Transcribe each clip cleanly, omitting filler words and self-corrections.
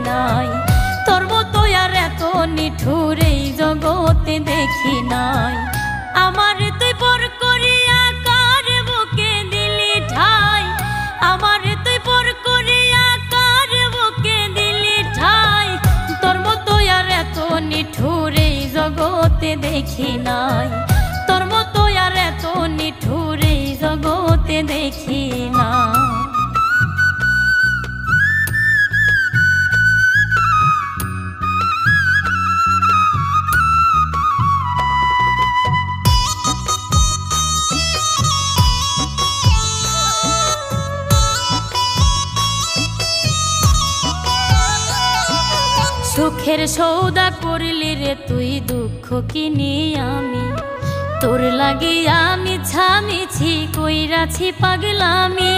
নাই, তোর মতো আর এত নিঠুর এই জগতে দেখি নাই। আমার তুই পর করিয়া কার বুকে দিলি ঠাই, আমার তুই পর করিয়া কার বুকে দিলি ঠাই, তোর মতো আর এত নিঠুর এই জগতে দেখি নাই, তোর মতো আর এত নিঠুর এই জগতে দেখি না। সুখের সৌদা করলি রে তুই দুঃখ কিনি আমি, তোর লাগিয়া মিছামিছি কইরাছি পাগলামি।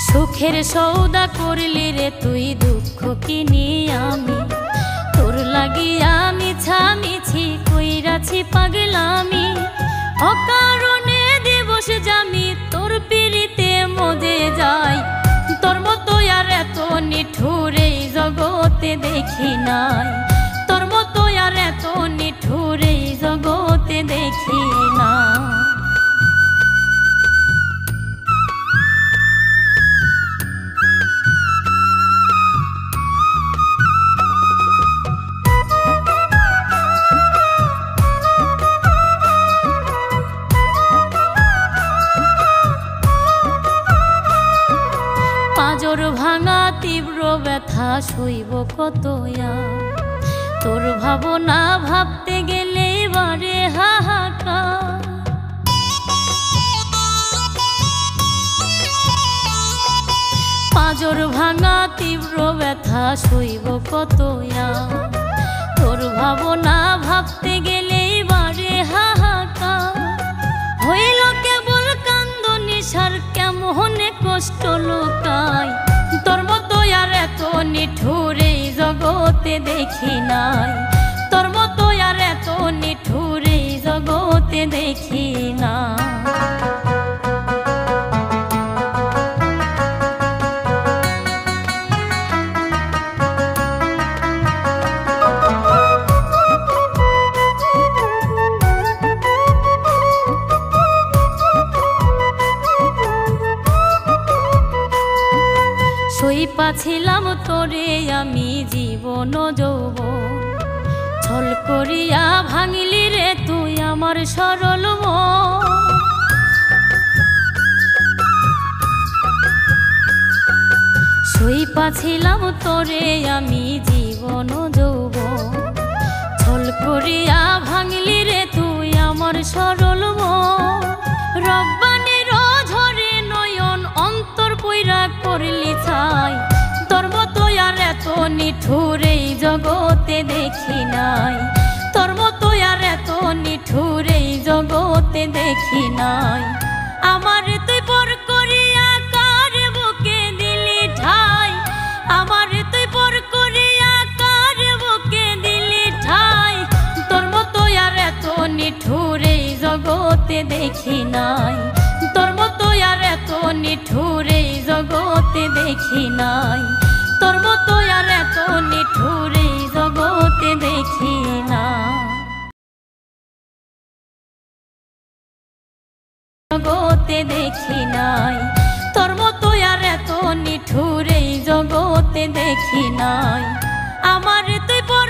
সুখের সৌদা করলি রে তুই দুঃখ কিনি আমি, তোর লাগিয়া মিছামিছি কইরাছি পাগলামি। অকারণে দিবস জামি তোর পিড়িতে মজে যাই, তোর মতো আর এত নিঠুর এই জগতে দেখি নাই, তোর মতো আর এত নিঠুর এই জগতে দেখি না। পাঁজর ভাঙা তীব্র ব্যথা সইব কতয়া, তোর ভাবনা ভাবতে গেলে বারে হাহাকার। পাঁজর ভাঙা তীব্র ব্যথা সইব কতয়া, তোর ভাবনা ভাবতে গেলে বারে হাহাকার। হইল কেবল কান্দনি সার কেমনে কষ্ট লুকাই, তোর মতো আর এত নিঠুর এই জগতে দেখি নাই, তোর মতো আর এত নিঠুর এই জগতে দেখি না। সইপাছিলাম তোরে আমি জীবন যৌবন, ছল করিয়া ভাঙিলি রে তুই আমার সরল মন। সইপাছিলাম তোরে আমি জীবন যৌবন, ছল করিয়া ভাঙিলি রে তুই আমার সরল মন। রব্বানির ঝরে নয়ন অন্তর পইরা করলি ছাই, তোর মতো আর এত নিঠুর এই জগতে দেখি নাই, তোর মতো আর এত নিঠুর এই জগতে দেখি নাই। আমার তুই পর করিয়া কার বুকে দিলি ঠাই, আমার তুই পর করিয়া কার বুকে দিলি ঠাই, তোর মতো আর এত নিঠুর এই জগতে দেখি নাই, তোর মতো আর এত নিঠুর এই জগতে দেখি নাই, তোর মতো আর এত নিঠুর এই জগতে দেখি না। জগতে দেখি নাই, তোর মতো আর এত নিঠুর এই জগতে দেখি নাই। আমার তুই পর